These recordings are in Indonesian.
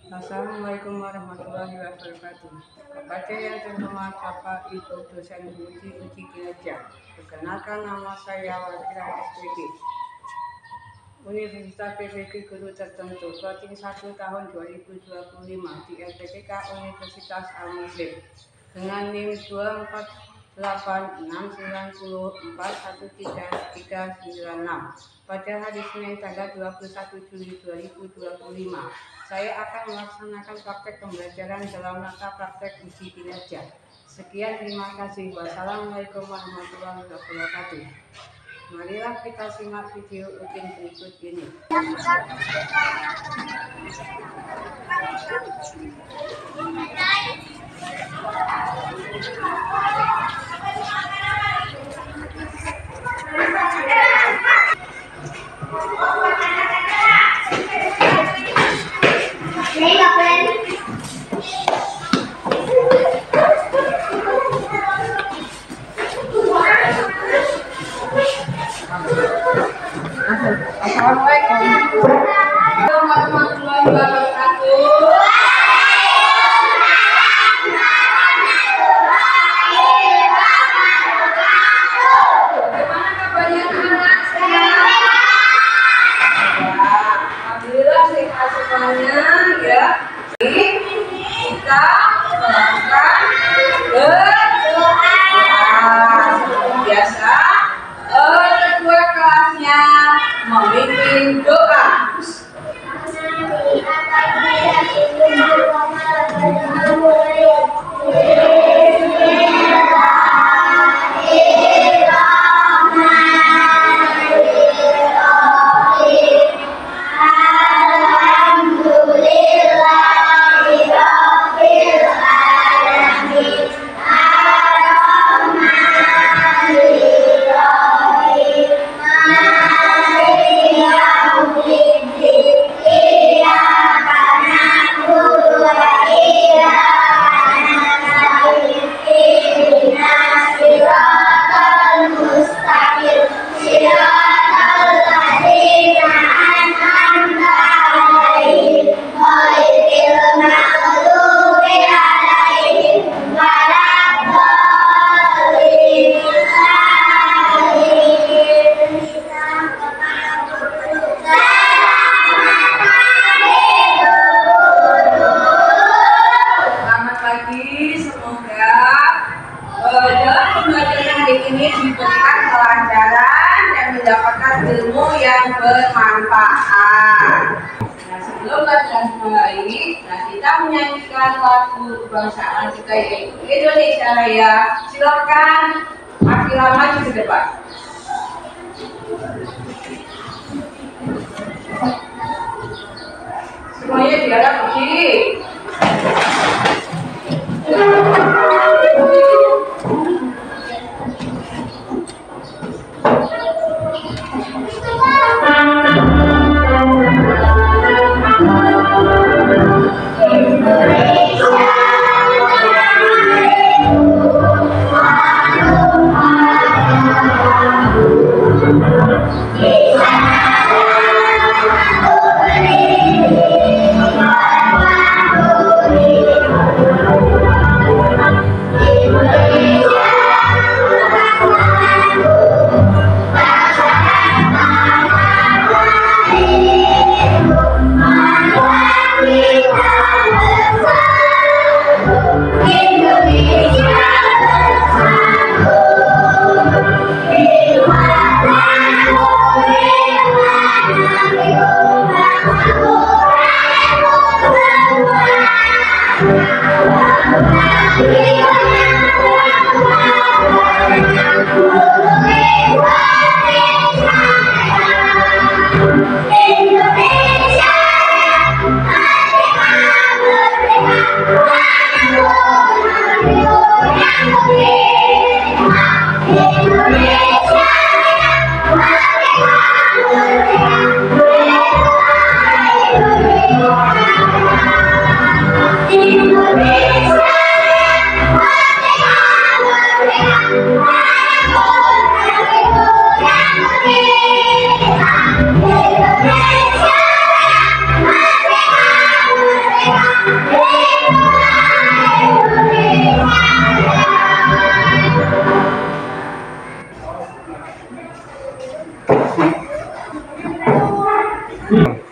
Assalamualaikum warahmatullahi wabarakatuh. Kepada yang terhormat Bapak Ibu dosen uji kinerja, perkenalkan nama saya Wazira SPG, Universitas PPG Guru Tertentu, Coaching 1 tahun 2025 di LPTK Universitas Al-Muslim dengan NIM 2486904139396 pada hari Senin tanggal 21 Juli 2025. Saya akan melaksanakan praktek pembelajaran dalam rangka praktek uji kinerja. Sekian, terima kasih. Wassalamualaikum warahmatullahi wabarakatuh. Marilah kita simak video rutin berikut ini. Assalamualaikum warahmatullahi wabarakatuh. Bagaimana kabarnya anak saya? Alhamdulillah sehat semuanya ya. Kita melakukan berdoa seperti biasa. Ketua kelasnya memimpin doa. Ini diberikan pelajaran dan mendapatkan ilmu yang bermanfaat. Nah, sebelum belajar mulai, kita menyanyikan lagu kebangsaan kita yaitu Indonesia Raya. Silakan Akila maju ke depan. Semuanya diharap berdiri.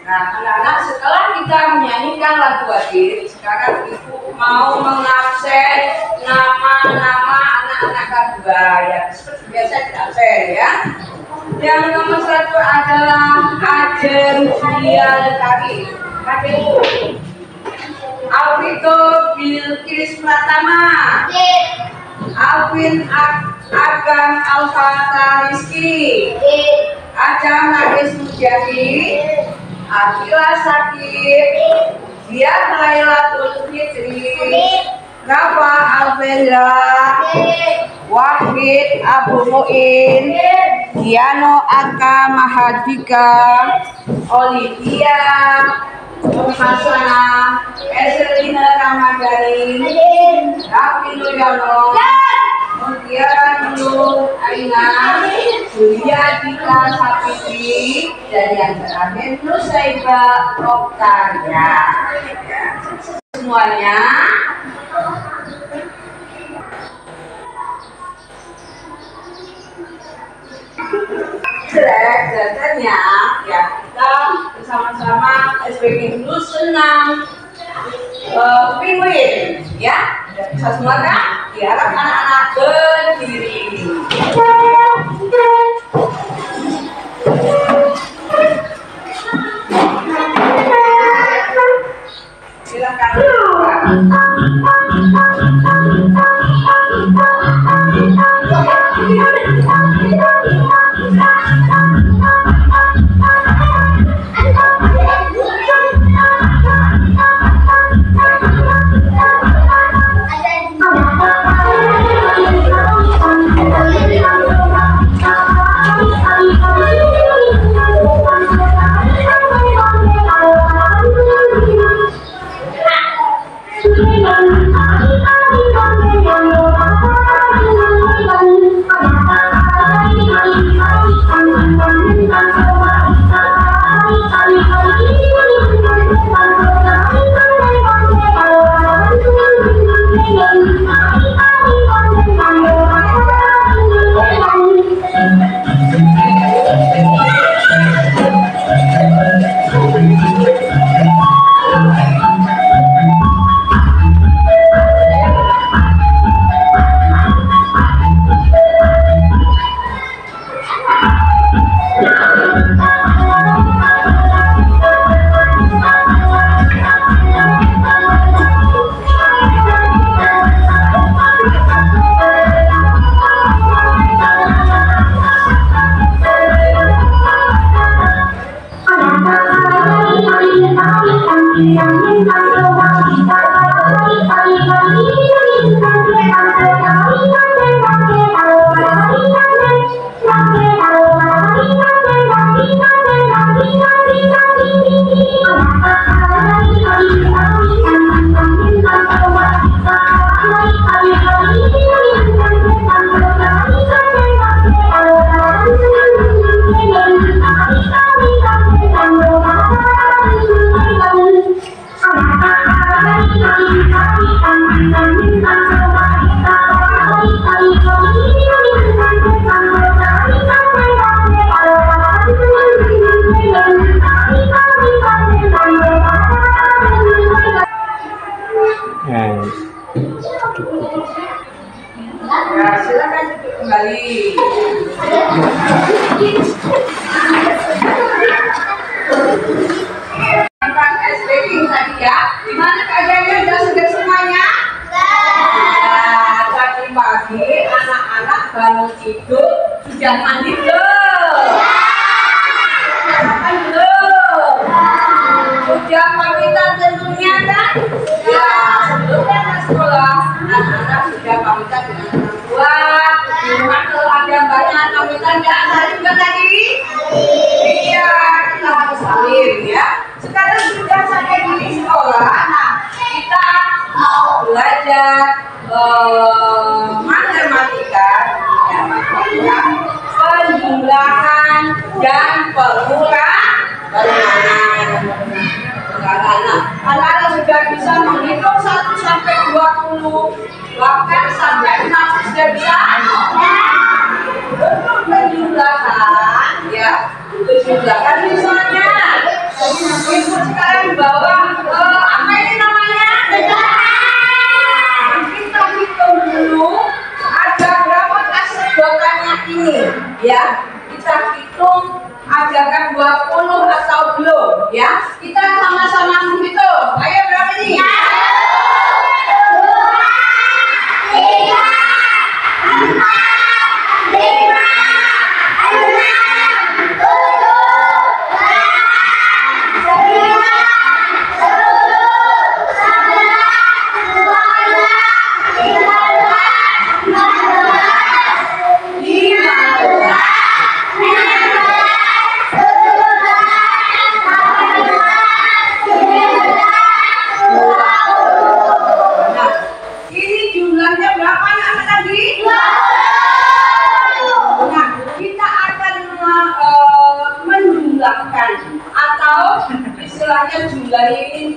Nah, anak-anak, setelah kita menyanyikan lagu adik, sekarang ibu mau mengabsen nama-nama anak-anak K2 yang seperti biasa diabsen ya. Yang nomor 1 adalah Ajeng Julia Lestari, kakekku. Alvito Bilkis Pratama, Alvin Agam Alfata Rizky, Ajam Nagis Mujadi, Akila Sakib, Dia Lailatul Fitri, Rafa Alvendra, Wahid Abu Muin, Diano Aka Mahadika, Olivia Hasana, Eselina Ramadhani, Raffi Nuryono, Mutiara Nurul Aina, Julia Dika Sapitri, dan yang terakhir Nusaiba Oktaria. Semuanya jelek datanya ya, kita bersama-sama SPG dulu senang win-win ya, bisa semua kan? Diharap anak-anak berdiri. Silakan. Ya, silakan duduk kembali. Tentang S baking tadi ya, gimana keadaannya? Sudah semuanya? Nah, tadi pagi anak-anak bangun tidur sudah mandi belum? Kan belum? Sudah pamitan tentunya kan? Ya, sebelum berangkat sekolah, anak-anak sudah pamitan dengan orang tua. Di rumah kalau ada banyak pamitan, nggak ada juga tadi? Iya, kita harus salim ya. Sekarang sudah sampai di sekolah. Nah, kita mau belajar matematika, ya, matematika, penjumlahan dan pengurangan. Nah, anak-anak sudah sudah bisa menghitung 1 sampai 20, bahkan sampai 6 sudah bisa? Untuk penjumlahan, ya, penjumlahan misalnya. Ibu sekarang di bawah, apa ini namanya? Kita hitung dulu ada berapa sedotannya ini, ya. Kita hitung adakah 20 atau belum, ya. Kita sama-sama menghitung. Ayo berapa ini?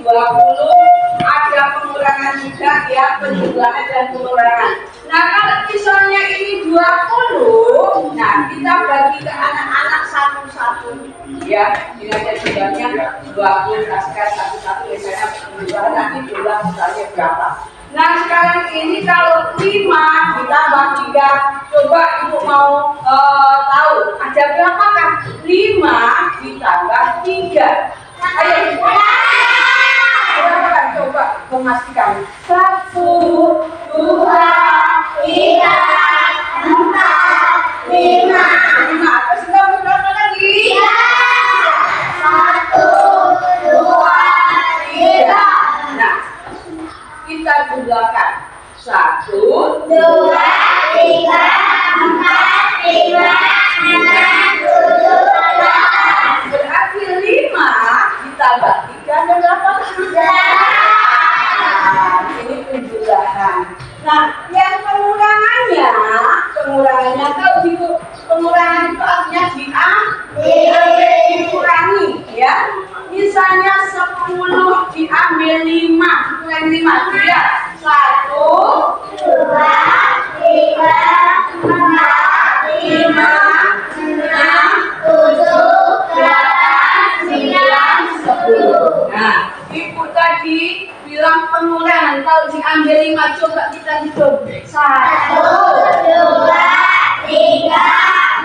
20, ada pengurangan juga, ya, penjumlahan dan pengurangan. Nah, kalau misalnya ini 20, nah kita bagi ke anak-anak satu-satu, ya. Ini ada jumlahnya 20, kasihkan satu-satu, misalnya penjumlahan nanti jumlah misalnya berapa. Nah, sekarang ini kalau 5 ditambah 3, coba ibu mau tahu ada berapakah 5 ditambah 3? Ayo, coba memastikan. 1, 2, 3, 4, 5. Terus kita berapa lagi? 1, 2, 3. Nah, kita jumlahkan. 1, 2, 3, 4, 5, 6, 7, 8. Berarti 5 ditambah 3 dan 8 sudah. Ini penjumlahan. Nah, yang pengurangannya kalau pengurangan itu artinya dikurangi, ya. Misalnya 10 diambil 5, dikurangi 5, ya. 1, 2, 3, 4, 5, 6, 7, 8, 9, 10. Nah, ibu tadi bilang pengurangan, kalau diambil 5, coba kita hitung. 1, 2, 3,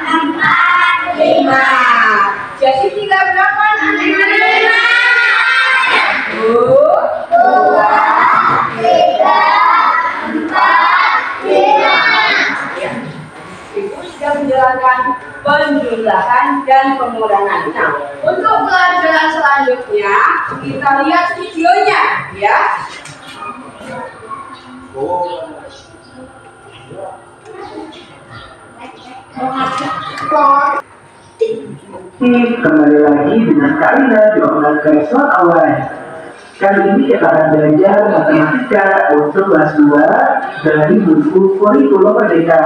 4, 5. Jadi tinggal berapa anak-anak? 1, 2, 3, 4, 5. Ya. Ibu sudah menjelaskan penjumlahan dan pengurangan. Nah, untuk pelajaran selanjutnya kita lihat videonya, ya. Kembali lagi dengan Karina di online Kelas Awal. Kali ini kita akan belajar matematika untuk kelas 2 dari buku Kurikulum Merdeka.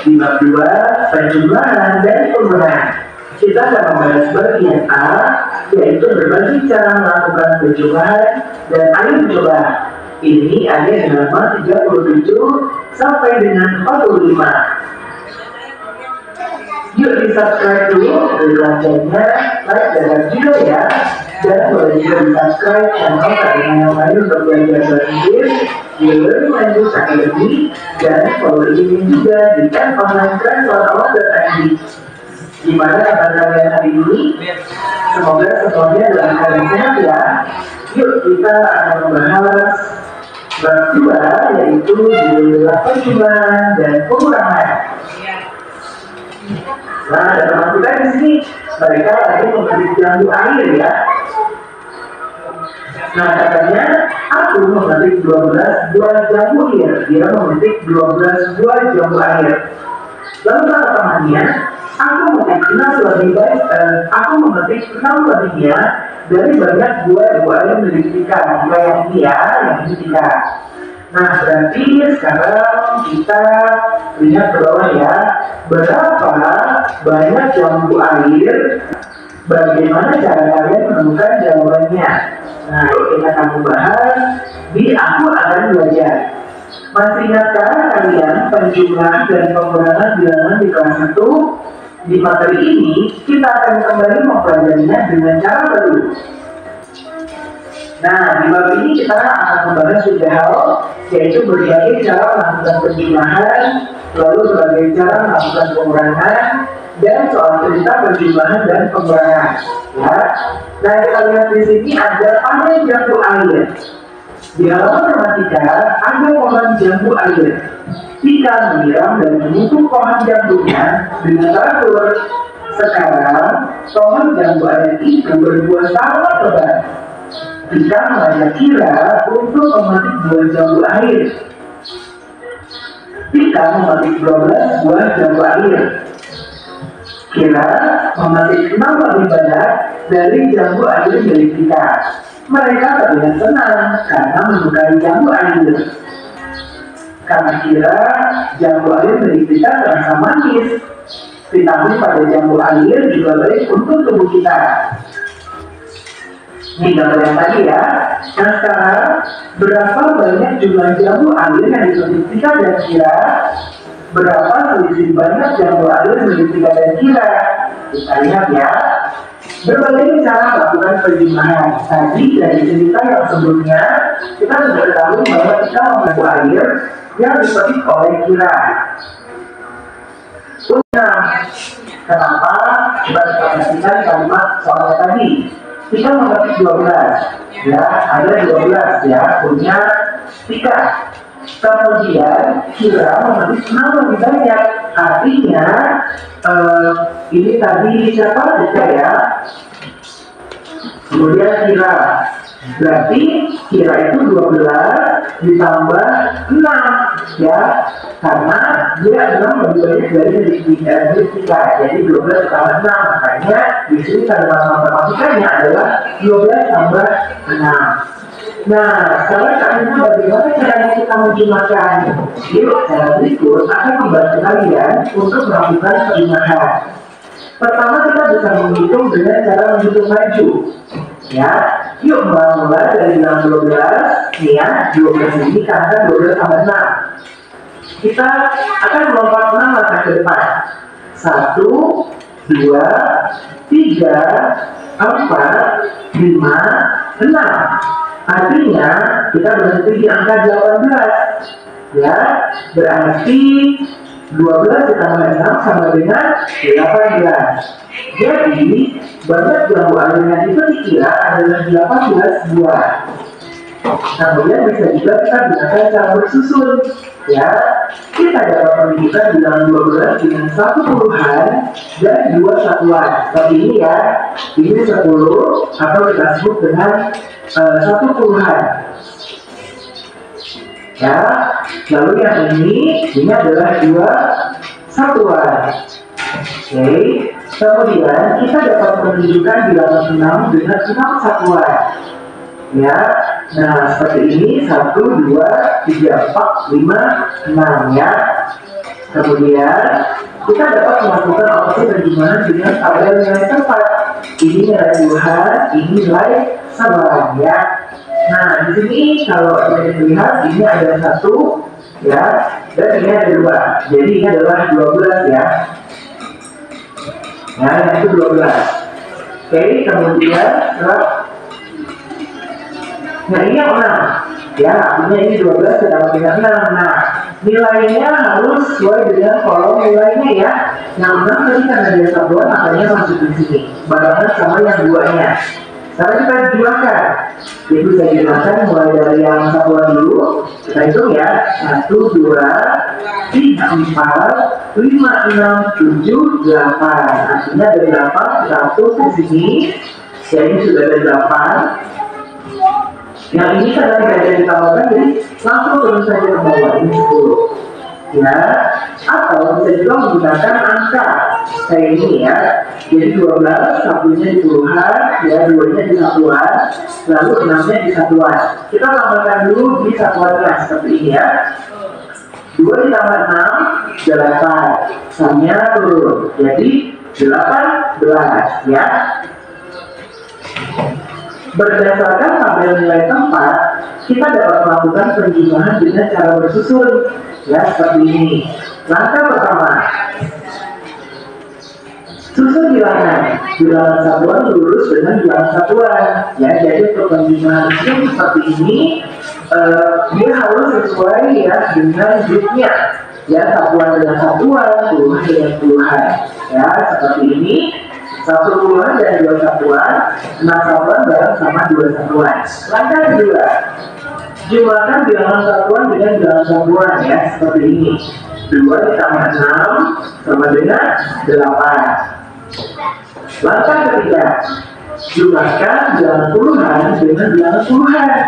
Di bab 2, penjumlahan dan pengurangan. Kita akan membahas bagian A, yaitu berbagi cara melakukan penjumlahan dan ayo mencoba. Ini ada yang halaman 37 sampai dengan 45. Yuk di subscribe dulu belajarnya, like dan video ya. Dan boleh juga di subscribe channel Karina yang lain untuk belajar bahasa Inggris di Learning Language Academy, dan follow ini juga di onlinetranslate.id. Gimana kabar kalian hari ini? Semoga semuanya dalam keadaan sehat ya. Yuk kita akan membahas bab 2, yaitu jumlah penjumlahan dan pengurangan. Nah, teman kita di sini mereka lagi memetik jambu air ya. Nah, katanya aku memetik 12 buah jambu air. Dia memetik 12 buah jambu air. Lalu kata temannya, aku memetik 6 lebihnya dari banyak buah yang memiliki tiga. Yang ini ya, yang ini 3. Nah, berarti sekarang kita lihat ke bawah ya. Berapa banyak jambu air Bagaimana cara kalian menemukan jawabannya? Nah, kita akan membahas di Aku Akan Belajar. Masih ingatkah kalian penjumlahan dan pengurangan bilangan di kelas 1? Di materi ini, kita akan kembali mempelajarinya dengan cara baru. Nah, di bab ini kita akan membahas 3 hal, yaitu berbagai cara melakukan penjumlahan, lalu berbagai cara melakukan pengurangan, dan soal cerita penjumlahan dan pengurangan. Ya. Nah, kita lihat di sini ada panel jambu air. Di halaman matematika ada pohon jambu air. Jika menyiram dan menutup pohon jambunya dengan teratur, sekarang pohon jambu air itu berbuah sangat lebat. Jika mengajak Kira untuk memetik buah jambu air. Jika memetik 12 buah jambu air. Kira memetik 6 lebih banyak dari jambu air milik Tika. Mereka terlihat senang karena menyukai jambu air. Karena Kira jambu air milik Tika terasa manis. Vitamin pada jambu air juga baik untuk tubuh kita. Ini gambar yang tadi ya. Nah sekarang, berapa banyak jumlah jambu air yang disuntik Tika dan Kira? Berapa selisih banyak jambu air milik Tika dan Kira? Kita lihat ya. Berbagai cara melakukan penjumlahan. Tadi dari cerita yang sebelumnya, kita sudah tahu bahwa Tika mengambil air yang dipetik oleh Kira. Nah, kenapa? Coba kita perhatikan kalimat soalnya tadi. Kita memetik 12, ya, ada 12 ya, punya Tika. Kemudian Kira memetik 6 lebih banyak. Artinya ini tadi siapa? Tika ya. Kemudian Kira. Berarti Kira itu 12 ditambah 6 ya. Karena dia 6 lebih banyak dari Tika. Jadi 12 tambah 6. Makanya di sini kalimat matematikanya adalah 12 tambah 6. Nah, sekarang kalian bagaimana caranya kita menjumlahkan? Yuk, cara berikut akan membantu kalian untuk melakukan penjumlahan. Pertama kita bisa menghitung dengan cara menghitung maju. Ya, yuk mulai dari bilang 12. Nih ya, 12 ini karena 12 tambah 6. Kita akan melompat 6 langkah ke depan. 1, 2, 3, 4, 5, 6. Artinya kita berhenti di angka 18. Ya, berarti 12 ditambah 6 sama dengan 18. Jadi banyak jambu air yang dipetik Kira adalah 18 buah. Kemudian bisa juga kita gunakan cara bersusun. Ya, kita dapat menunjukkan bilangan 12 dengan 1 puluhan dan 2 satuan. Seperti ini ya, ini 10 atau kita sebut dengan 1 puluhan. Ya, lalu yang ini adalah 2 satuan. Oke, kemudian kita dapat menunjukkan bilangan 6 dengan 6 satuan. Ya, nah seperti ini 1, 2, 3, 4, 5, 6 ya. Kemudian kita dapat melakukan operasi penjumlahan dengan tabel yang tepat. Ini nilai puluhan, ini nilai satuan ya. Nah di sini kalau kita lihat ini ada 1 ya, dan ini ada 2. Jadi ini adalah 12 ya. Nah yang itu 12. Oke, kemudian nah ini yang 6 ya, artinya ini 12 ditambah dengan 6. Nah nilainya harus sesuai dengan kolom nilainya ya. Yang 6 tadi karena dia satuan makanya masuk di sini barengan sama yang 2-nya. Sekarang kita jumlahkan. Jadi bisa jumlahkan mulai dari yang satuan dulu. Kita hitung ya, 1, 2, 3, 4, 5, 6, 7, 8. Artinya ada 8, 1 di sini. Jadi sudah ada 8. Yang ini karena tidak ada ditambahkan, jadi langsung turun saja ke bawah, ini 10 ya. Atau bisa juga menggunakan angka kayak ini ya. Jadi 12, satunya di puluhan ya, 2-nya di satuan, lalu 6-nya di satuan. Kita tambahkan dulu di satuannya seperti ini ya. 2 ditambah 6, 8. Samanya turun, jadi 18 ya. Berdasarkan tabel nilai tempat, kita dapat melakukan penjumlahan dengan cara bersusun, ya seperti ini. Langkah pertama, susun bilangan satuan lurus dengan bilangan satuan, ya. Jadi untuk penjumlahan seperti ini, dia harus sesuai ya dengan grupnya, ya, satuan dengan satuan, puluhan dengan puluhan, ya seperti ini. 1 puluhan dan 2 satuan, 6 satuan bareng sama 2 satuan. Langkah kedua, jumlahkan bilangan satuan dengan bilangan satuan, ya seperti ini. 2 ditambah 6 sama dengan 8. Langkah ketiga, jumlahkan bilangan puluhan dengan bilangan puluhan.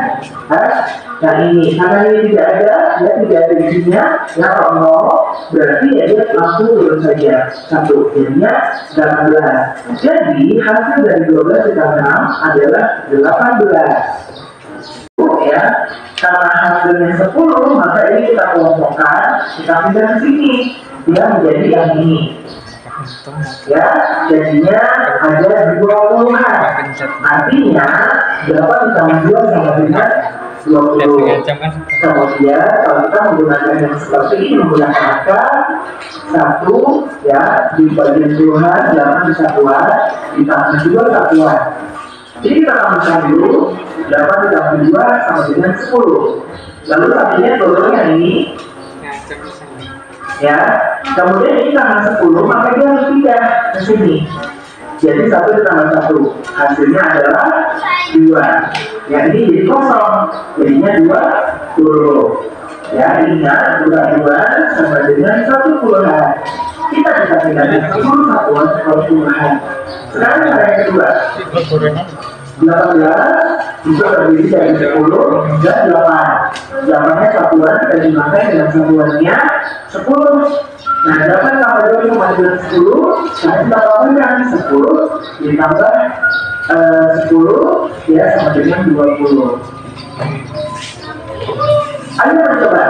Nah ini, karena ini tidak ada, ya tidak ada isinya, ya kalau 0, berarti ya dia langsung turun saja. 1, jadinya 18. Jadi hasil dari 12 ditambah 6 adalah 18. Ya, karena hasilnya 10, maka ini kita kelompokkan, kita pindah ke sini, dia menjadi yang ini. Ya, jadinya ada 20-an. Artinya 8 ditambah 2 sama dengan 20. Kemudian kalau kita menggunakan yang seperti ini, menggunakan angka 1, ya, di bagian puluhan 8 di satuan ditambah 2 satuan. Jadi kita tambahkan dulu 8 ditambah 2 sama dengan 10. Lalu satunya turunnya ini, ya. Kemudian ini tambah 10, maka dia harus pindah ke sini. Jadi 1 ditambah 1, hasilnya adalah 2. Ya, ini jadi kosong, jadinya 20. Ya, ingat, 2 sama dengan 1 puluhan. Kita bisa pindahkan 10 satuan ke puluhan. Sekarang cara yang kedua, 18 juga terdiri dari 10 dan 8. 8-nya satuan, kita jumlahkan dengan satuannya 10. Nah, 8 tambah 2 sama dengan 10. Nah, kita tambahkan 10 ditambah 10, ya sama dengan 20. Ayo mencoba.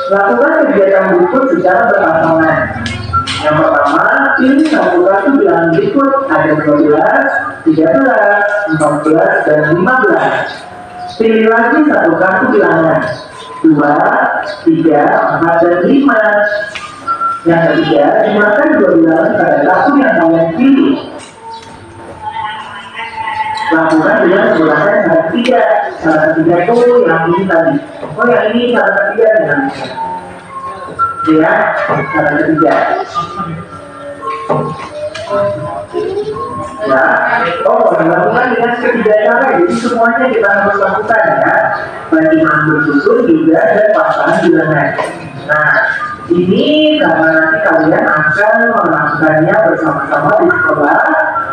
Lakukan kegiatan berikut secara berpasangan. Yang pertama, pilih satu bilangan berikut, ada 12, 13, 14, dan 15. Pilih lagi satu kartu bilangan, 2, 3, 4, dan 5. Yang ketiga, jumlahkan 2 bilangan pada kartu yang kalian pilih. Lakukan dengan menggunakan cara ketiga. Cara ketiga itu yang ini tadi. Oh, yang ini cara ketiga dengan ya, cara ketiga. Ya, lakukan dengan ketiga cara. Jadi semuanya kita harus lakukan, ya. Bagi mengambil susun juga dan pasangan bilangan. Nah, ini karena nanti kalian akan melakukannya bersama-sama di sekolah.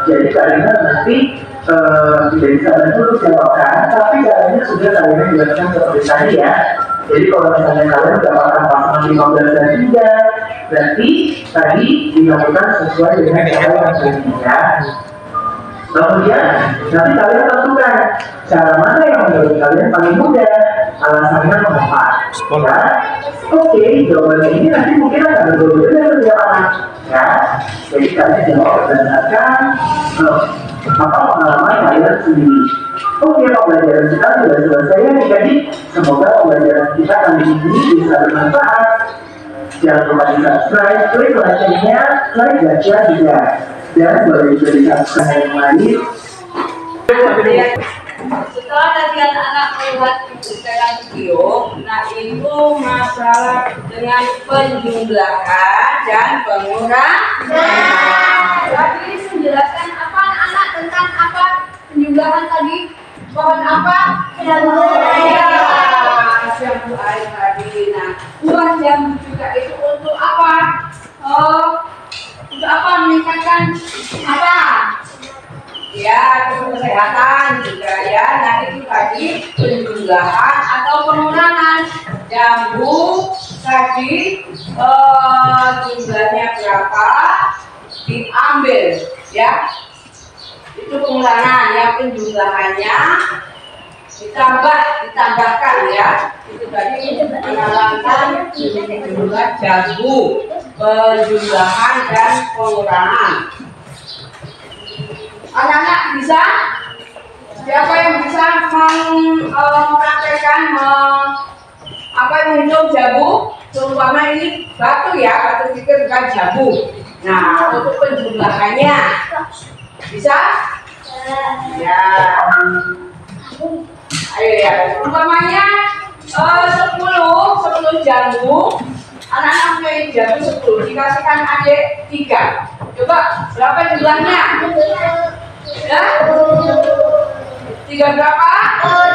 Jadi kalian nanti tidak bisa bantu untuk jawabkan, tapi caranya sudah kalian jelaskan seperti tadi, ya. Jadi kalau misalnya kalian mendapatkan pasangan 15 dan 3, berarti tadi dilakukan sesuai dengan cara yang selanjutnya. Kemudian nanti kalian tentukan cara mana yang menurut kalian paling mudah, alasannya mengapa. Ya, oke, jawabannya ini nanti mungkin akan berbeda dengan jawaban, ya. Jadi kalian jawab berdasarkan apa pengalaman kalian sendiri. Oke, pembelajaran kita sudah selesai, ya. Jadi semoga pembelajaran kita kali ini bisa bermanfaat. Jangan lupa di subscribe, klik like-nya, like baca juga, dan boleh juga di subscribe yang lain. Setelah tadi anak-anak melihat dalam video, nah itu masalah dengan penjumlahan dan pengurangan. Jadi menjelaskan apa anak-anak tentang apa penjumlahan tadi? Pohon apa? Jambu air tadi. Nah, buah jambu juga itu untuk apa? Untuk apa? Meningkatkan apa? Ya, untuk kesehatan juga, ya. Nah, itu tadi penjumlahan atau pengurangan. Jambu tadi jumlahnya berapa? Diambil, ya. Itu pengurangan, yang penjumlahannya ditambahkan, ya. Itu tadi pengurangan jumlah jambu, penjumlahan dan pengurangan. Anak-anak bisa? Siapa yang bisa mempraktekkan menghitung jabu? Seumpama ini batu ya, batu pikir bukan jabu. Nah, untuk penjumlahannya bisa? Ya. Ayo ya, umpamanya 10 jamu. Anak-anak punya jamu 10, dikasihkan adik 3. Coba berapa jumlahnya? Ya? 3 berapa?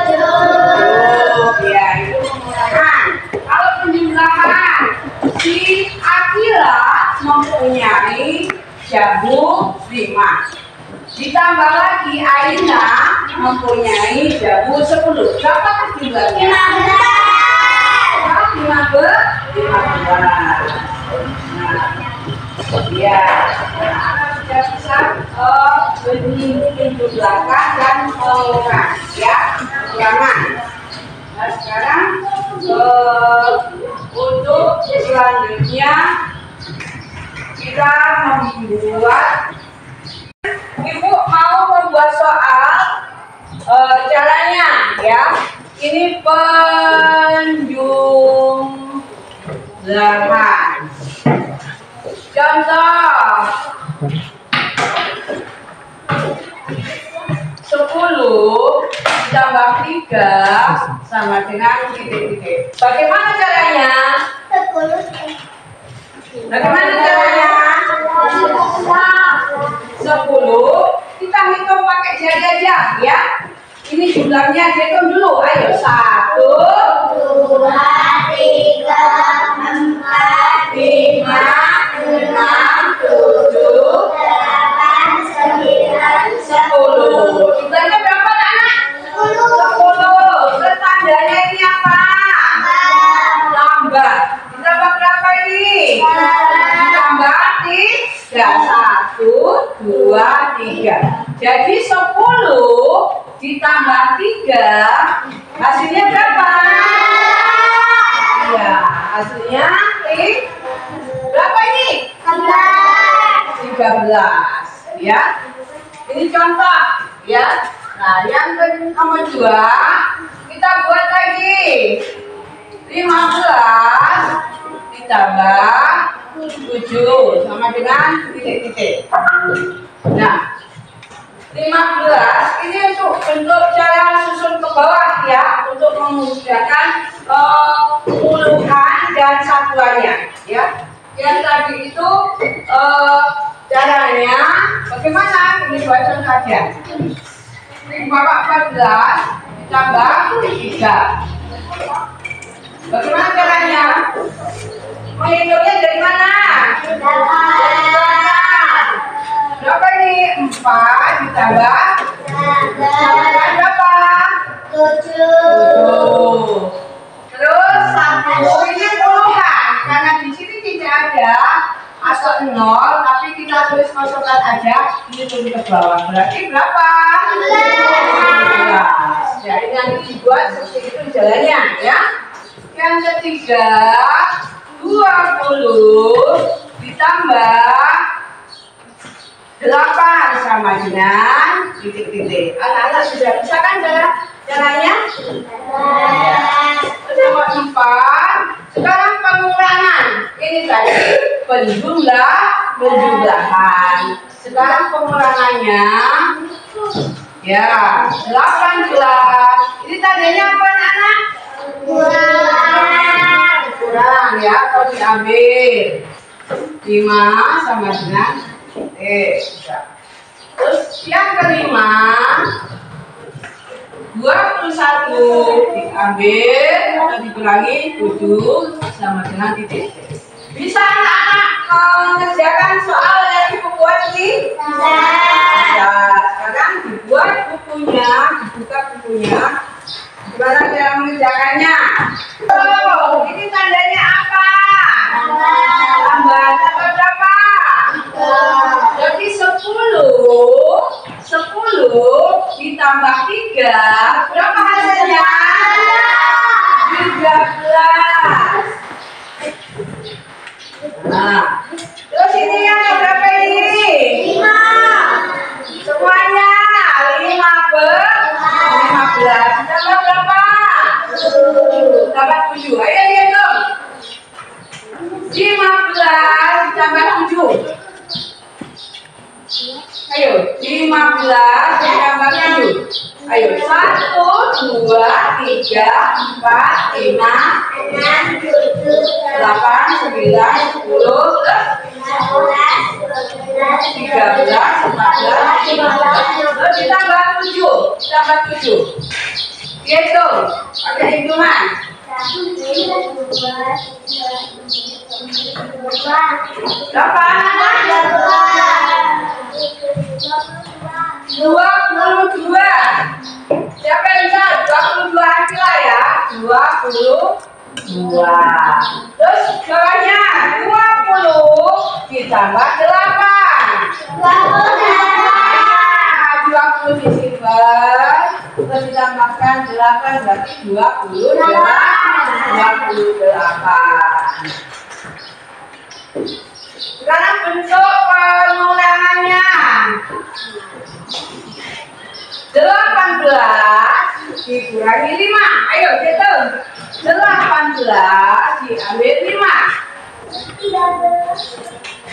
7. Ya, itu pengurangan. Kalau penjumlahan, si Akila mempunyai jamu 5. Ditambah lagi Aina mempunyai jamu 10. Berapa jumlahnya? 15. Ya, anak sudah bisa menjumlahkan dan mengurangi ya, ulangan. Nah, sekarang untuk selanjutnya kita membuat. Ibu mau membuat soal caranya ya. Ini penjumlahan. Contoh 10 ditambah 3 sama dengan titik-titik. Bagaimana caranya? Bagaimana caranya? 10 kita hitung pakai jari aja ya. Ini jumlahnya dihitung dulu. Ayo 1, 2, 3, 4, 5, 6, 7, 8, 9, 10. Jumlahnya berapa anak? 10. Tandanya ini apa? Tambah. Ditambah berapa ini? Ditambah 3. 1, 2, 3. Jadi 10 ditambah 3 hasilnya berapa? Ya, hasilnya berapa ini? 13 ya. Ini contoh ya. Nah, yang nomor 2 kita buat lagi 15 ditambah 7 sama dengan titik-titik. Nah, 15 ini untuk cara susun ke bawah ya, untuk memudahkan puluhan dan satuannya ya. Yang tadi itu caranya bagaimana? Ini dua contoh saja. Bapak 14 ditambah 3. Bagaimana caranya? Menghitungnya dari mana? Berapa ini? 4 ditambah berapa? 7. Terus 1 ini puluhan. Karena di sini tidak ada atau 0, tapi kita tulis masukkan aja. Ini turun ke bawah. Berarti berapa? 15. Jadi nanti dibuat seperti itu jalannya ya. Yang ketiga 20 ditambah 8 sama dengan titik-titik. Anak-anak sudah bisa kan caranya? Nomor 4. Sekarang pengurangan. Ini tadi penjumlahan. Sekarang pengurangannya ya 18. Ini tandanya apa anak-anak? Kurang ya, atau diambil 5 sama dengan terus yang kelima 21 diambil atau dikurangi 7 sama dengan titik. Bisa anak-anak mengerjakan soal yang ibu buat ini? Bisa. Sekarang dibuat bukunya, dibuka bukunya. Gimana cara mengerjakannya? Oh, ini tandanya apa? Tambah. Tambah berapa? Jadi 10 ditambah 3 berapa hasilnya? 13. Nah, terus ini yang berapa ini? 5. Semuanya Ayo, 1, 2, 3, 4, 5, 6, 7, 8, 9, 10, 13, 14, 15, ditambah 7. Hitung, pakai hitungan. Berapa? 22. Siapa yang bisa? 22 Akila ya. 22. Terus bawahnya 20 ditambah 8. 20 disimpan. Terus ditambahkan 8 berarti 28. Sekarang bentuk pengulangannya. 18 dikurangi 5. Ayo hitung. 18 diambil 5.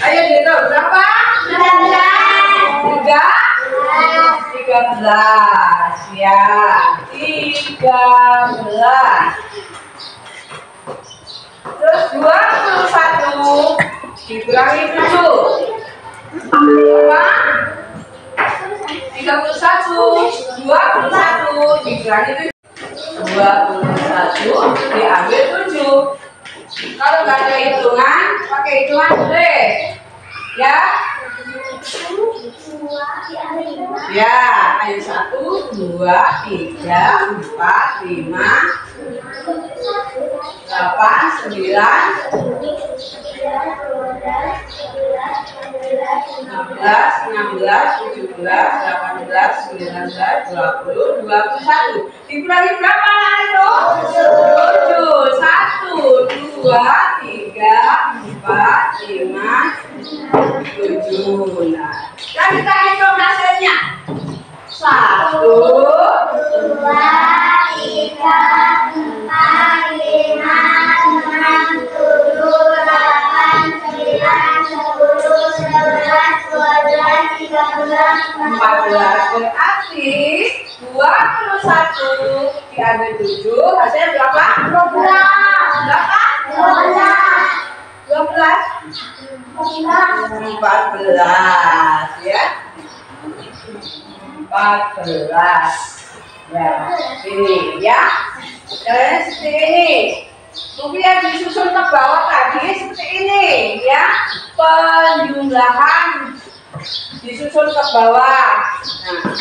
Ayo hitung berapa? 13 ya. 13. Terus 21 dikurangi 7. Berapa? 21 dikurangi 21 diambil 7. Kalau nggak ada hitungan, pakai hitungan boleh ya. Ya, ayo 1, 2, 3, 4, 5, 8, 9, 16, 17, 18, 19, 20, 21. Dikurangi berapa itu? 7. 1, 2, 3, 4, 5, 7. Nah, dan kita hitung hasilnya. 1, 2, 3, 4, 5, 6, 7, 8, 9, 10, 11, 12, 13, 14. Berarti 21 diambil 7, hasilnya berapa? 12. Berapa? 14 ya. 14. Ya, ini ya. Dan seperti ini. Kemudian disusun ke bawah tadi seperti ini ya. Penjumlahan disusun ke bawah. Nah.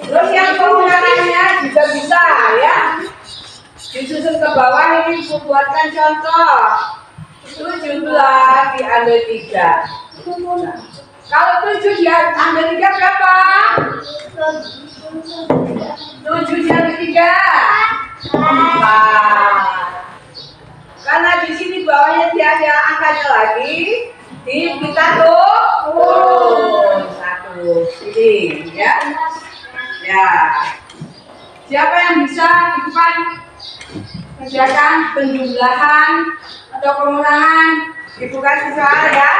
Terus yang pengulangannya juga bisa ya. Disusun ke bawah ini buatkan contoh. 17 diambil 3. Nah, kalau 7 diambil 3 berapa? 7 diambil 3 4. Karena di sini bawahnya tidak ada angkanya lagi, kita turun 1 ini ya. Ya. Siapa yang bisa di depan kerjakan penjumlahan atau pengurangan? Dibuka soal ya.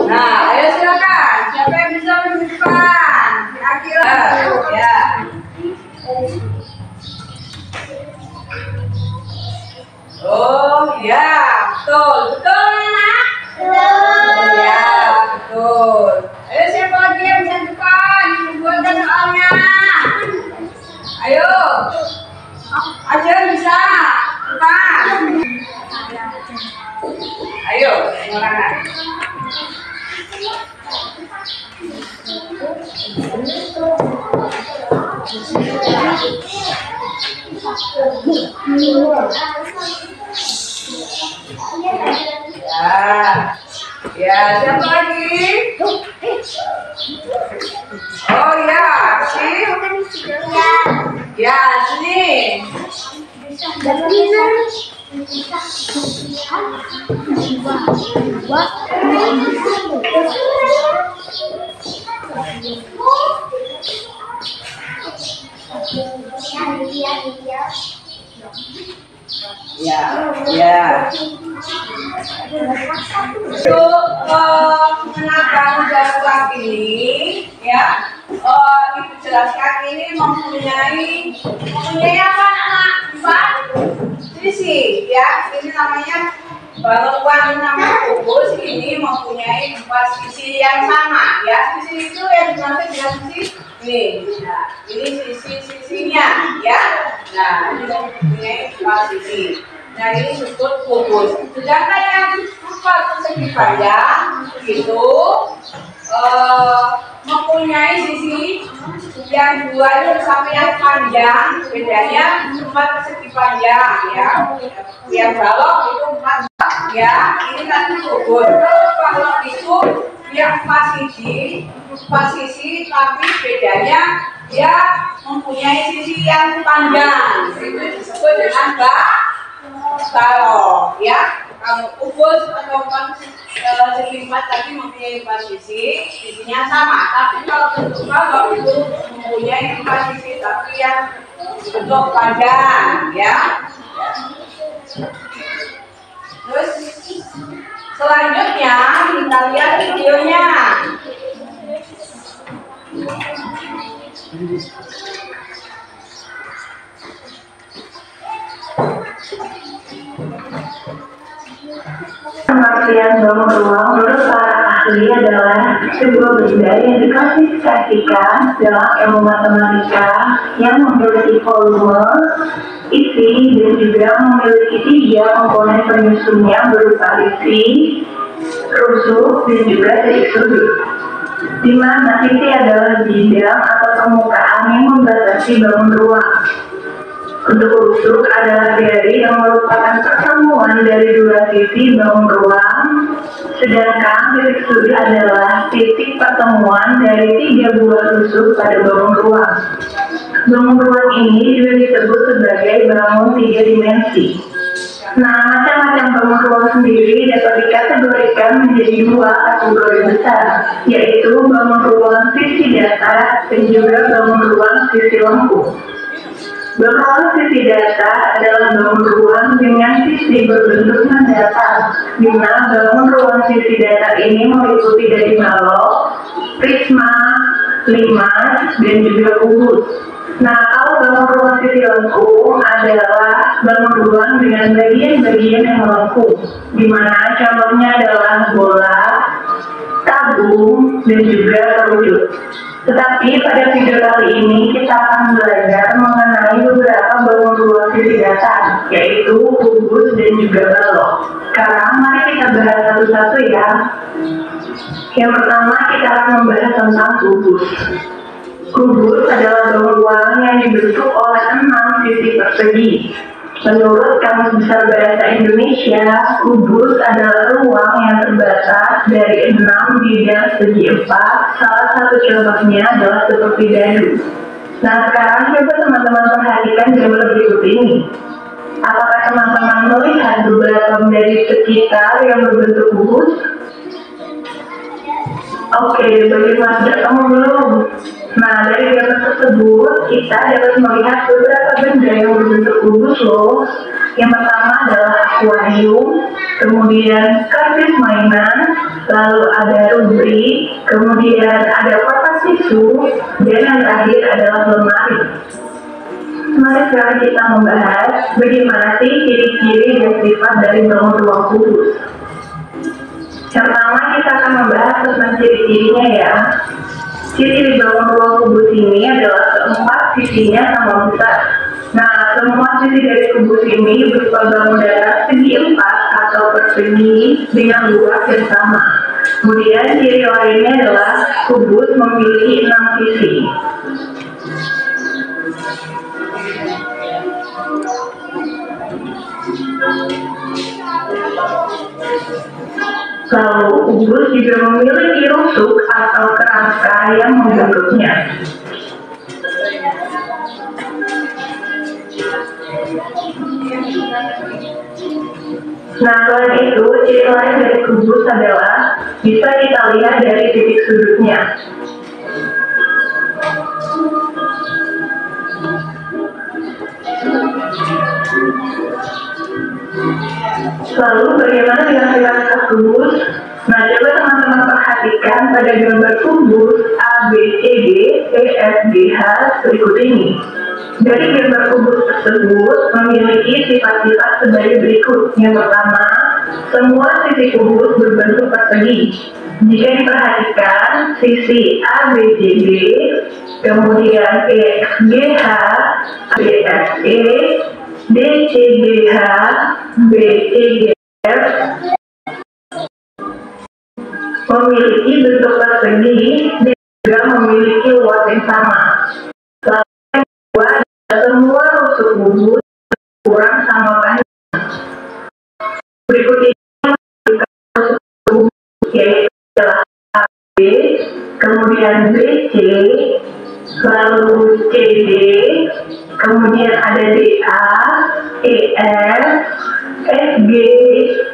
Nah, ayo silakan. Siapa yang bisa menunjukkan? Di akhir ya. Oh ya, betul, betul anak. Oh ya, betul. Ayo siapa lagi yang bisa depan? Buatkan soalnya. Ayo, aja bisa. Depan. Ayo, pengurangan. Ya, siapa lagi? Oh ya, ya, sini. Ya, ya. Untuk menabang jarum ini, ya, Ibu jelaskan ini mempunyai apa anak? Empat sisi, ya. Ini namanya balon namanya kubus. Ini mempunyai 4 sisi yang sama, ya. Sisi itu yang dimaksud dengan sisi ini. Nah, ini sisi-sisinya, ya. Nah, ini mempunyai 4 sisi. Nah, ini disebut kubus. Sedangkan yang 4 persegi panjang itu mempunyai sisi yang 2 itu sampai yang panjang, bedanya 4 persegi panjang, ya. Yang balok itu 4, ya. Ini nanti kubus. Kalau itu dia 4 sisi, tapi bedanya dia mempunyai sisi yang panjang. Itu disebut dengan balok, ya. Kalau kubus atau segi 4 tadi mempunyai 4 sisi, sisinya sama. Tapi kalau bentuk balok itu mempunyai 4 sisi, tapi yang bentuk panjang, ya. Terus selanjutnya kita lihat videonya. Pengertian bangun ruang menurut para ahli adalah sebuah benda yang diklasifikasikan dalam ilmu matematika yang memiliki volume, isi, dan juga memiliki 3 komponen penyusunnya berupa isi, rusuk, dan juga titik sudut. Di mana isi adalah bidang atau permukaan yang membatasi bangun ruang. Untuk rusuk adalah dari yang merupakan pertemuan dari 2 sisi bangun ruang, sedangkan titik sudut adalah titik pertemuan dari 3 buah rusuk pada bangun ruang. Bangun ruang ini juga disebut sebagai bangun 3 dimensi. Nah, macam-macam bangun ruang sendiri dapat dikategorikan menjadi 2 kategori besar, yaitu bangun ruang sisi datar dan juga bangun ruang sisi lengkung. Bangun ruang sisi datar adalah bangun ruang dengan sisi berbentuk mendatar, di mana bangun ruang sisi datar ini meliputi dari balok, prisma, limas, dan juga kubus. Nah, kalau bangun ruang sisi lengkung adalah bangun ruang dengan bagian-bagian yang melengkung, di mana contohnya adalah bola, tabung, dan juga kerucut. Tetapi pada video kali ini kita akan belajar mengenai beberapa bangun ruang sisi datar, yaitu kubus dan juga balok. Sekarang mari kita bahas satu-satu ya. Yang pertama kita akan membahas tentang kubus. Kubus adalah bangun ruang yang dibentuk oleh 6 sisi persegi. Menurut Kamus Besar Bahasa Indonesia, kubus adalah ruang yang terbatas dari 6 bidang segi 4. Salah satu contohnya adalah seperti dadu. Nah, sekarang coba teman-teman perhatikan gambar berikut ini. Apakah teman-teman melihat beberapa dari sekitar yang berbentuk kubus? Oke, bagaimana kamu belum? Nah, dari gambar tersebut kita dapat melihat beberapa benda yang berbentuk kubus loh. Yang pertama adalah akuarium, kemudian kardus mainan, lalu ada rubrik, kemudian ada kotak tisu, dan yang terakhir adalah lemari. Mari sekarang kita membahas bagaimana sih ciri-ciri dan sifat dari bangun ruang kubus. Yang pertama kita akan membahas tentang ciri-cirinya ya. Ciri bangun ruang kubus ini adalah keempat sisinya sama besar. Nah, semua sisi dari kubus ini berupa bangun datar segi 4 atau persegi dengan luas yang sama. Kemudian ciri lainnya adalah kubus memiliki 6 sisi. Lalu kubus juga memiliki rusuk atau kerangka yang membentuknya. Nah, selain itu, ciri lain dari kubus adalah bisa kita lihat dari titik sudutnya. Lalu bagaimana dengan sifat kubus? Nah, coba teman-teman perhatikan pada gambar kubus A, B, C, D, E, F, G, H berikut ini. Dari gambar kubus tersebut memiliki sifat-sifat sebagai berikut. Yang pertama, semua sisi kubus berbentuk persegi. Jika diperhatikan, sisi A, B, C, D, kemudian E, F, G, H, B, F, E, D, C, G, H, B, C, G, F memiliki bentuk persegi dan juga memiliki luas yang sama. Lalu yang kedua, semua rusuk kubus kurang sama panjang. Berikut ini menunjukkan rusuk kubus yaitu adalah A, B, kemudian BC, lalu CD, kemudian ada DA, EF, FG,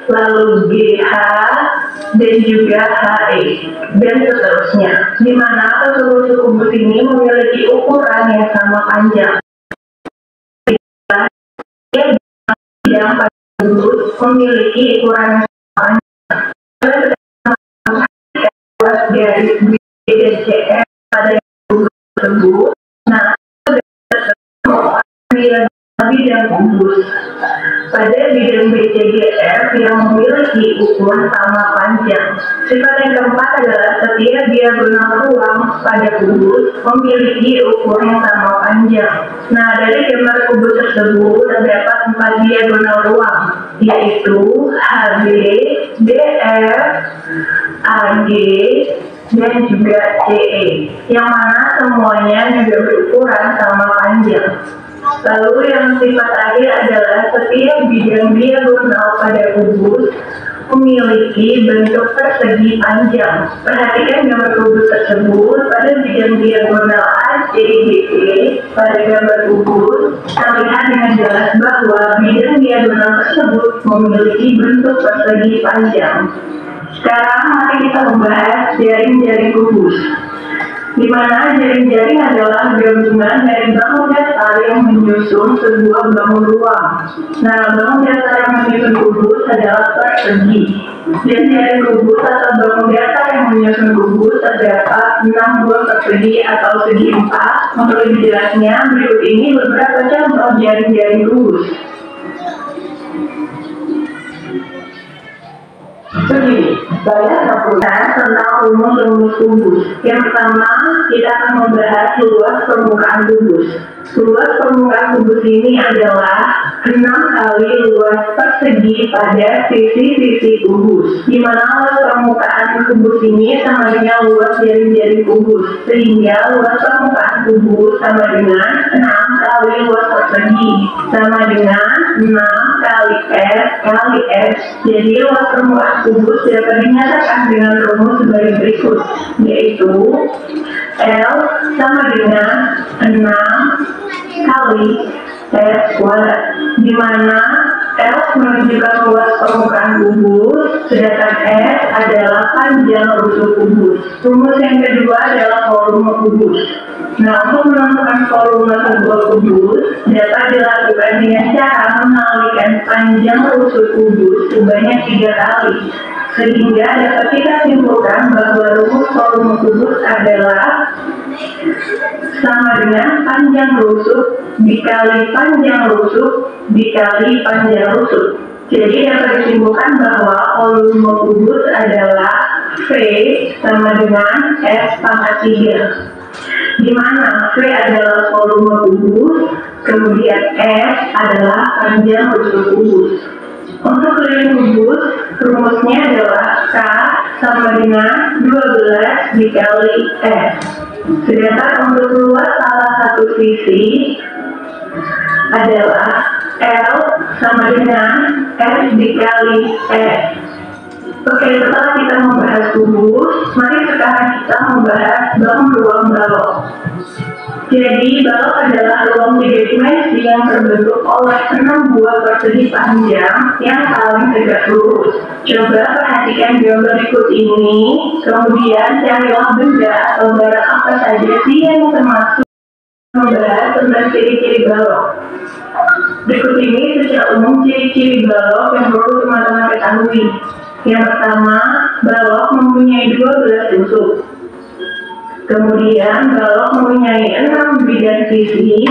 lalu GH, dan juga HE, dan seterusnya. Di mana rusuk kubus ini memiliki ukuran yang sama panjang. Yang pada kubus memiliki ukuran yang sama panjang. Dari B dan CF pada kubus tersebut. Nah, bidang kubus pada bidang BCGF yang memiliki ukuran sama panjang. Sifat yang keempat adalah setiap diagonal ruang pada kubus memiliki ukuran yang sama panjang. Nah, dari gambar kubus tersebut terdapat 4 diagonal ruang, yaitu HB, DF, AG, dan juga CE, yang mana semuanya juga berukuran sama panjang. Lalu yang sifat terakhir adalah setiap bidang diagonal pada kubus memiliki bentuk persegi panjang. Perhatikan gambar kubus tersebut pada bidang diagonal ACDE. Pada gambar kubus terlihat dengan jelas bahwa bidang diagonal tersebut memiliki bentuk persegi panjang. Sekarang mari kita membahas jaring-jaring kubus, di mana jaring-jaring adalah gabungan dari bangun dasar yang menyusun sebuah bangun ruang. Nah, bangun dasar yang menyusun kubus adalah persegi, dan jaring kubus atau bangun dasar yang menyusun kubus terdapat 6 buah persegi atau segi 4. Untuk lebih jelasnya, berikut ini beberapa contoh jaring-jaring kubus. Begini, banyak pertanyaan tentang rumus-rumus kubus. Yang pertama, kita akan membahas luas permukaan kubus. Luas permukaan kubus ini adalah 6 kali luas persegi pada sisi-sisi kubus, di mana luas permukaan kubus ini sama dengan luas jaring-jaring kubus, sehingga luas permukaan kubus sama dengan 6 kali luas persegi, sama dengan 6 kali S kali S. Jadi luas permukaan kubus dapat dinyatakan dengan rumus sebagai berikut, yaitu L sama dengan 6 kali S kuadrat, di mana L menunjukkan luas permukaan kubus, sedangkan S adalah panjang rusuk kubus. Rumus yang kedua adalah volume kubus. Nah, untuk menentukan volume sebuah kubus dapat dilakukan dengan cara mengalihkan panjang rusuk kubus sebanyak 3 kali, sehingga dapat kita simpulkan bahwa rumus volume kubus adalah sama dengan panjang rusuk dikali panjang rusuk dikali panjang rusuk. Jadi dapat disimpulkan bahwa volume kubus adalah V sama dengan S pangkat 3, di mana V adalah volume kubus, kemudian S adalah panjang rusuk kubus. Untuk keliling kubus, rumusnya adalah K sama dengan 12 dikali S. Sedangkan untuk luas salah satu sisi adalah L sama dengan S dikali S. Oke, setelah kita membahas kubus, mari sekarang kita membahas ruang balok. Jadi, balok adalah ruang 3 dimensi yang terbentuk oleh 6 buah persegi panjang yang saling tegak lurus. Coba perhatikan gambar berikut ini, kemudian carilah benda atau barang apa saja sih yang termasuk Membahas tentang ciri-ciri balok. Berikut ini secara umum ciri-ciri balok yang perlu teman-teman ketahui. Yang pertama, balok mempunyai 12 tusuk. Kemudian balok mempunyai 6 bidang sisi,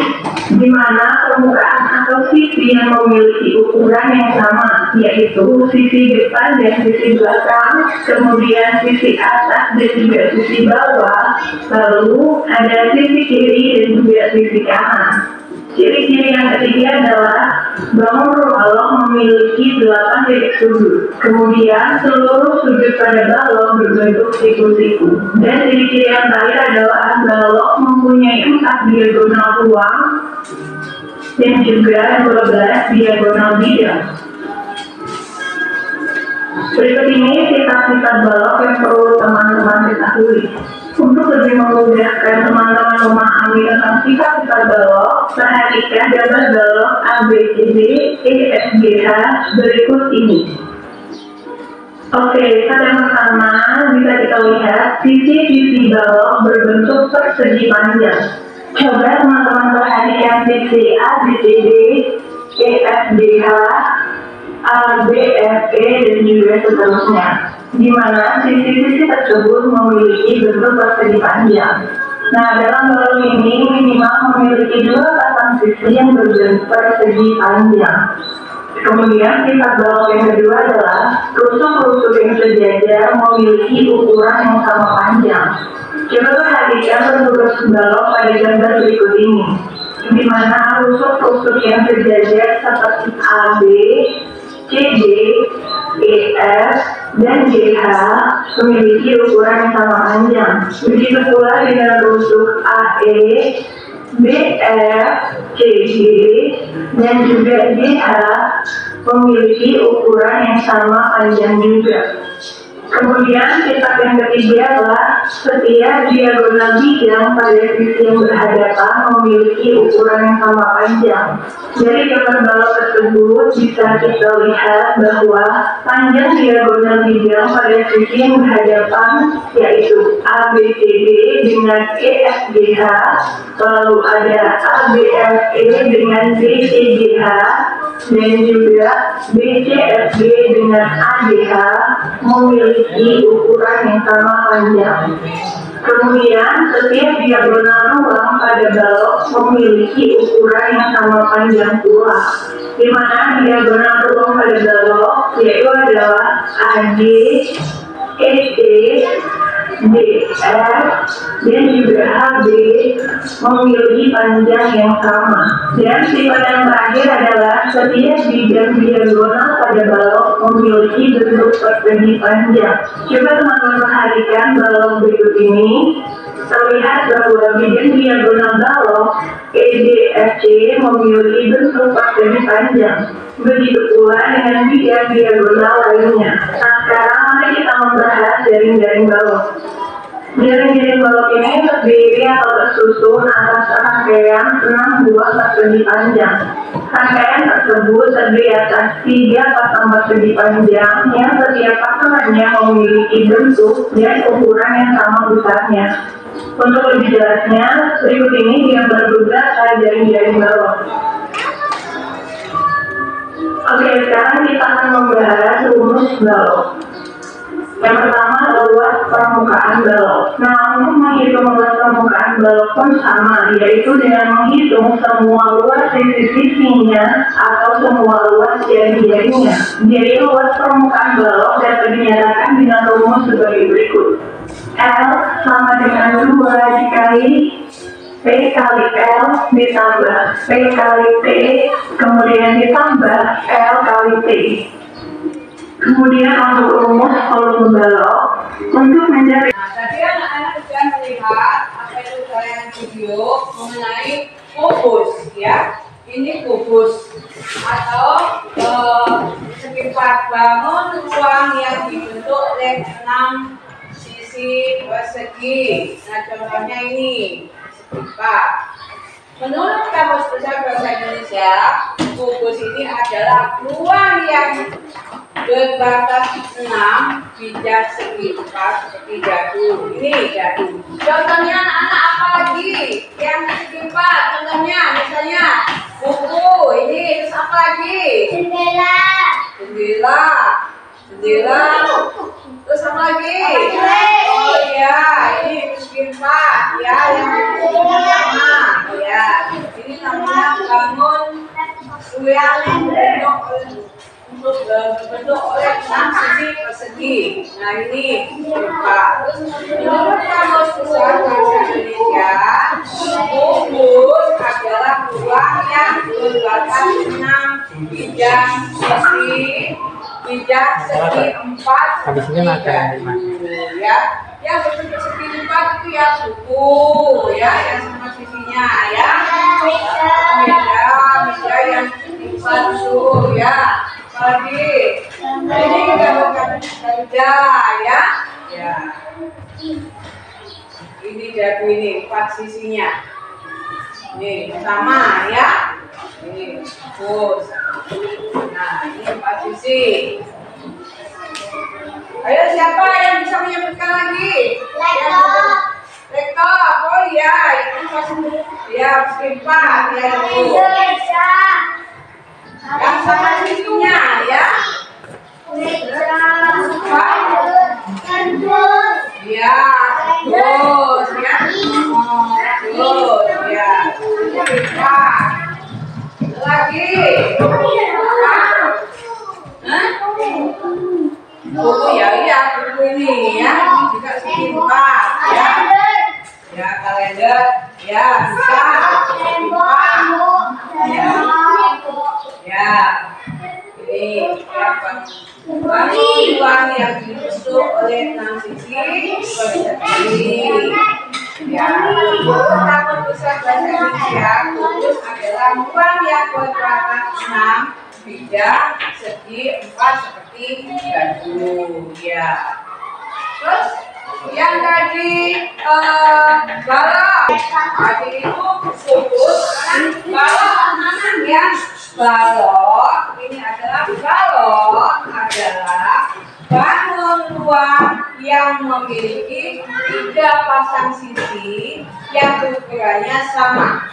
di mana permukaan atau sisi yang memiliki ukuran yang sama, yaitu sisi depan dan sisi belakang, kemudian sisi atas dan juga sisi bawah, lalu ada sisi kiri dan juga sisi kanan. Ciri-ciri yang ketiga adalah balok memiliki 8 titik sudut. Kemudian seluruh sudut pada balok berbentuk siku-siku. Dan ciri-ciri yang terakhir adalah balok mempunyai 4 diagonal ruang dan juga 12 diagonal bidang. Berikut ini sifat-sifat balok yang perlu teman-teman ketahui. Untuk lebih memudahkan teman-teman memahami tentang sifat-sifat balok, perhatikan gambar balok ABCD, EFGH berikut ini. Oke, yang pertama bisa kita lihat sisi-sisi balok berbentuk persegi panjang. Coba teman-teman perhatikan sisi ABCD, EFGH, ABFE dan juga seterusnya, di mana sisi-sisi tersebut memiliki bentuk persegi panjang. Nah, dalam balok ini minimal memiliki 2 pasang sisi yang berbentuk persegi panjang. Kemudian sifat balok yang kedua adalah tusuk-tusuk yang sejajar memiliki ukuran yang sama panjang. Coba perhatikan bentuk balok pada gambar berikut ini, di mana tusuk-tusuk yang sejajar seperti AB, CD, EF, dan JH memiliki ukuran yang sama panjang. Begitu pula dengan tusuk AE, BF, CG, dan juga JH memiliki ukuran yang sama panjang juga. Kemudian sifat yang ketiga adalah setiap diagonal bidang pada sisi yang berhadapan memiliki ukuran yang sama panjang. Dari gambar balok tersebut bisa kita lihat bahwa panjang diagonal bidang pada sisi yang berhadapan yaitu ABCD dengan EFGH, lalu ada ABFE dengan BCGH, dan juga BCFG dengan ADH memiliki ukuran yang sama panjang. Kemudian setiap diagonal ruang pada balok memiliki ukuran yang sama panjang pula, di mana diagonal ruang pada balok yaitu adalah AD, EC, DF, dan juga HB memiliki panjang yang sama. Dan sifat yang terakhir adalah setiap bidang diagonal pada balok memiliki bentuk persegi panjang. Coba teman-teman perhatikan balok berikut ini. Terlihat bahwa bidang diagonal balok EDFC memiliki bentuk persegi panjang. Begitu pula dengan bidang diagonal lainnya. Nah, sekarang mari kita membahas jaring-jaring balok. Jaring-jaring balok ini terdiri atau tersusun atas rangkaian 6 buah persegi panjang. Rangkaian tersebut terdiri atas 3 pasang persegi panjang yang setiap pasangannya memiliki bentuk dan ukuran yang sama besarnya. Untuk lebih jelasnya, berikut ini gambar beberapa jaring-jaring balok. Oke, sekarang kita akan membahas rumus balok. Yang pertama, luas permukaan balok. Nah, untuk menghitung luas permukaan balok pun sama, yaitu dengan menghitung semua luas sisi-sisinya atau semua luas jari-jarinya. Jadi, luas permukaan balok dapat dinyatakan dengan rumus sebagai berikut. L sama dengan 2 dikali P kali L ditambah P kali T, kemudian ditambah L kali T. Kemudian untuk rumus volume balok untuk mencari. Nah, tadi anak-anak sudah melihat apa itu tayangan video mengenai kubus, ya. Ini kubus atau sekitar bangun ruang yang dibentuk oleh 6 sisi persegi. Nah, contohnya ini sekitar. Menurut Kamus Besar Bahasa Indonesia, kubus ini adalah ruang yang berbatas 6, pijak segi 4 seperti jatuh. Ini jatuh. Contohnya anak-anak apa lagi? Yang segi 4, contohnya misalnya buku. Ini terus apa lagi? Jendela. Jendela. Jendela. Terus apa lagi? Oh iya, ini segi 4 ya, yang pertama ya. Ini namanya bangun yang untuk berbentuk oleh 6 sisi persegi. Nah ini lupa. Menurut Kamus Besar Bahasa Indonesia, kubus adalah ruang yang berbatas 6 bidang segi 4 ya. Yang berbentuk segi 4 itu ya buku ya, yang sama sisinya ya. Meja yang segi 4 itu ya. Lagi ini kita bekerja ya. Ya. Ini jatuh ini 4 sisinya. Ini sama ya. Ini terus. Nah, ini 4 sisi. Ayo siapa yang bisa menyebutkan lagi? Laptop. Oh iya, itu ya segi 4 ya itu. Yang sama sisinya ya. Ya, terus ya. Terus ya. Lagi. Buku ya, iya buku ini ya. Ini juga segi 4 ya. Ya kalender ya bisa. Segi 4. Ya. Ya, ini bangun ruang yang dibentuk oleh 6 sisi persegi. Ya, Kamus Besar Bahasa Indonesia, kubus adalah ruang yang berbatas 6 bidang segi 4 seperti jatuh. Ya. Terus yang tadi balok. Tadi itu kubus, balok ya. Balok ini adalah bangun ruang yang memiliki 3 pasang sisi yang ukurannya sama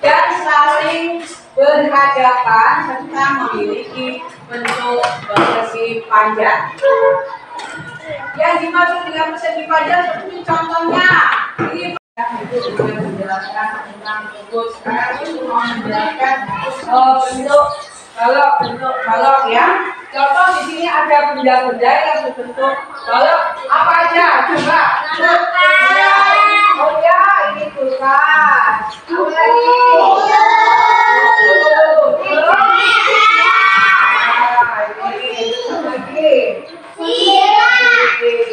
dan saling berhadapan serta memiliki bentuk persegi panjang. Yang dimaksud dengan persegi panjang seperti contohnya ini menjelaskan tentang kubus. Sekarang itu mau menjelaskan bentuk balok ya. Contoh di sini ada benda-benda yang berbentuk balok. Apa aja? Coba. Oh ya, ini kulkas. Apa lagi?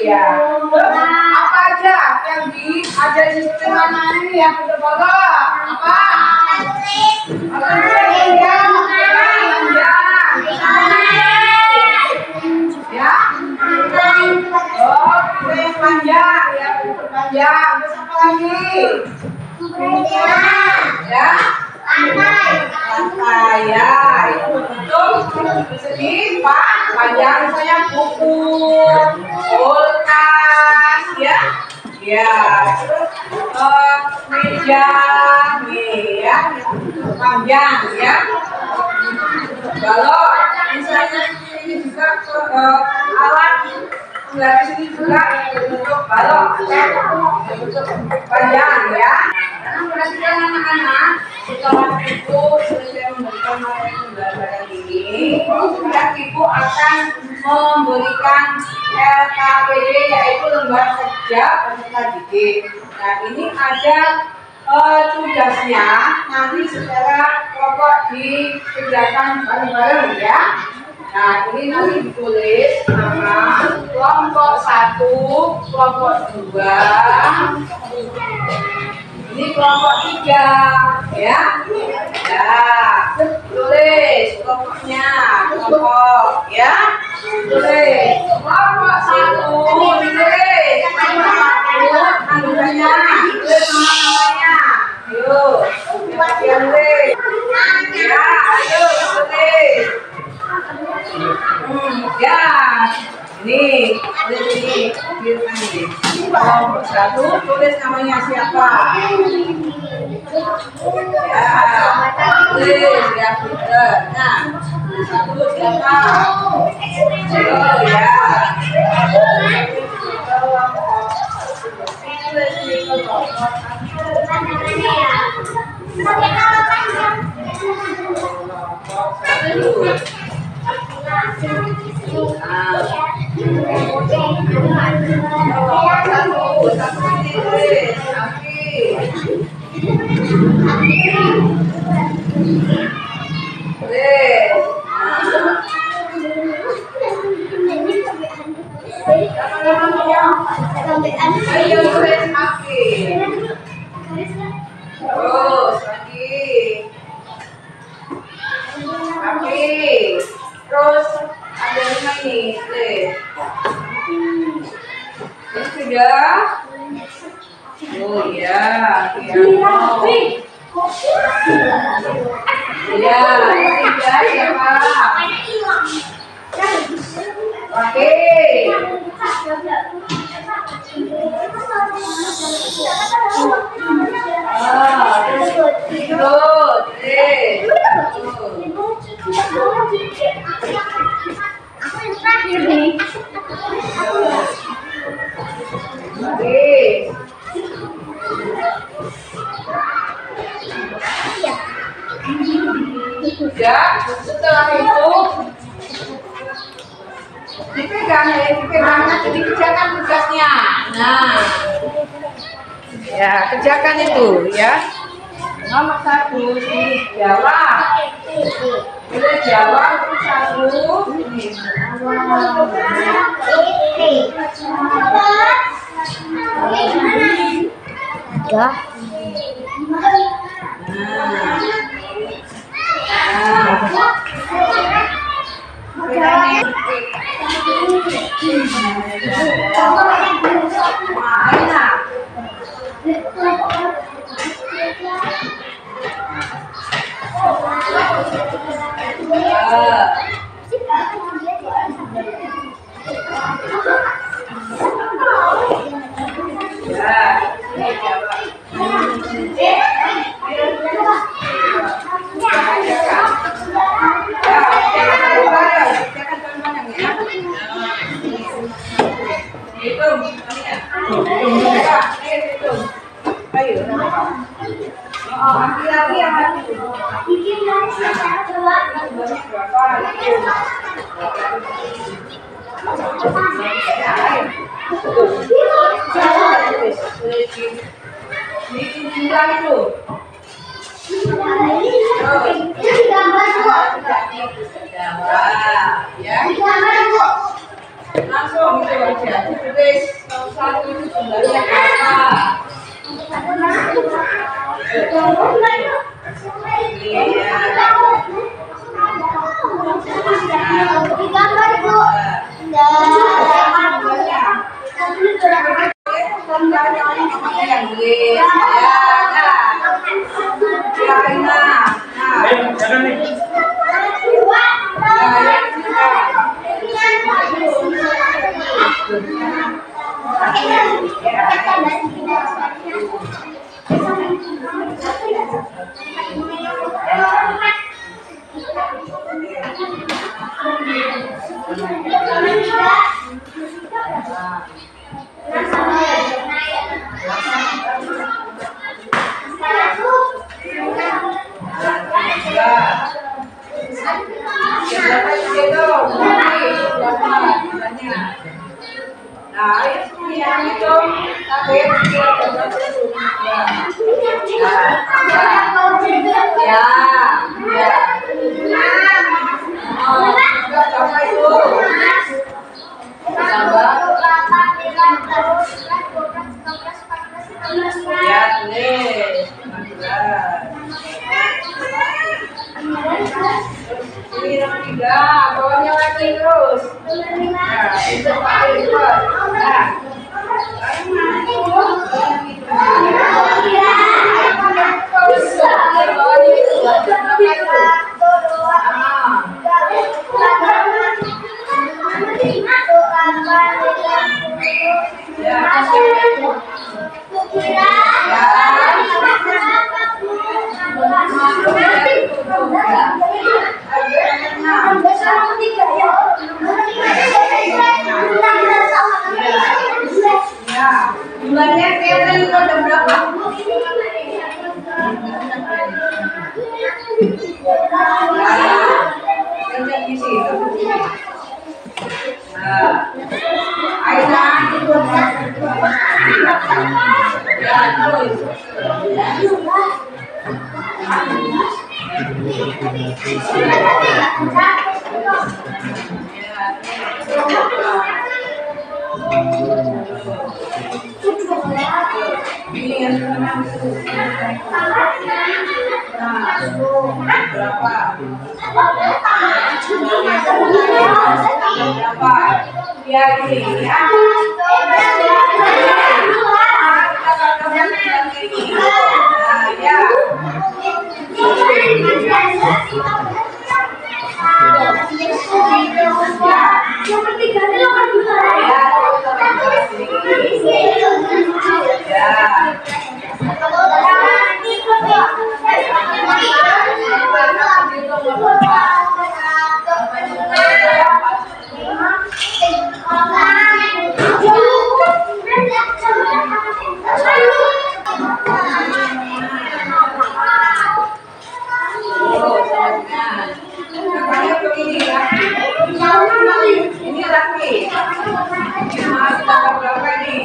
Ya. Apa aja yang ada di sekitar ini yang berbalok? Apa? Ya. Oh, kue panjang ya, panjang. Terus apa lagi? Ya. Lantai ya, itu bentuk persegi panjang, misalnya buku, kulkas ya. Ya, terus meja nih ya, panjang ya. Balok, misalnya ini juga alat dari sini juga bentuk balok, bentuk panjang ya. Karena perhatikan anak-anak, setelah ibu selesai memberikan materi pembelajaran ini, kemudian ibu akan memberikan LKPD yaitu lembar kerja peserta didik. Nah ini ada tugasnya nanti secara kelompok dikerjakan bareng-bareng ya. Nah ini nanti ditulis nama kelompok 1, kelompok 2. Ini kelompok 3 ya. Ya, tulis kelompoknya, kelompok ya. Tulis kelompok 1, ditulis anggotanya, tulis nama-namanya. Ayo, yang tulis. Ya, ayo tulis. Ya, Nomor 1 tulis namanya siapa? Ya, tulis ya pinter. Nah, 1 siapa? Oh ya. Tulis di kelompok. Ayo tulis Aki. Terus lagi. Aki. Terus ada 5 ini. Tulis. Ini sudah. Oh iya. Ya, tiga siapa? Oke. Ya, setelah itu dipegang jadi kerjakan tugasnya. Nah, ya kerjakan itu ya. Nomor 1 jawab. Boleh jawab 1 ini. Ya. Langsung gitu aja, tulis 1 itu jumlahnya apa? Nah, itu yang itu bawahnya lagi terus. Nah, itu paling kuat. Nah, ya, Jumlahnya kelihatan itu ada berapa? Kerja di situ. Aina ya terus. Berapa? Ya ini ya. Ini laki. Berapa nih?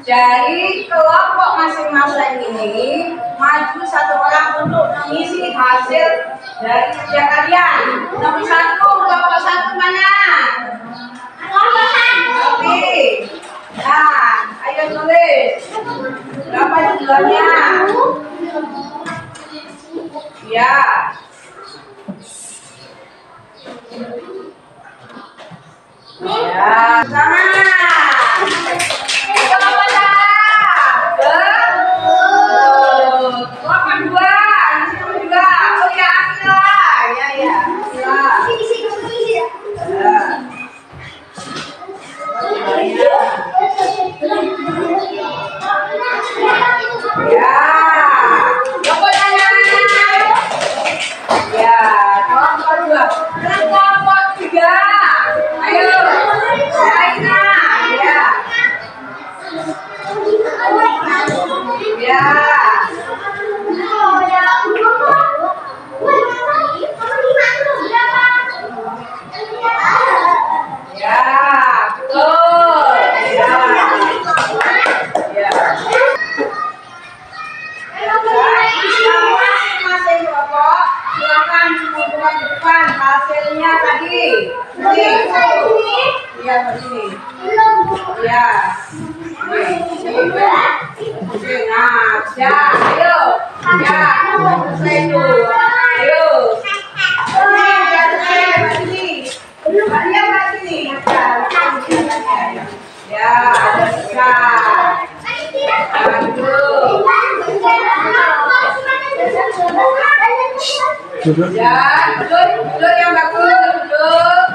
Dari kelompok masing-masing ini maju satu orang untuk mengisi hasil dari kerja kalian. Nomor 1, kelompok 1 mana? Oke. Nah, ayo tulis. Berapa jumlahnya? Ya. Ya, sama. Hasilnya tadi ini ya begini ya nah ya ayo ya selesai itu ayo ini ya selesai sini dia sini ya duduk ya duduk yang bagus duduk.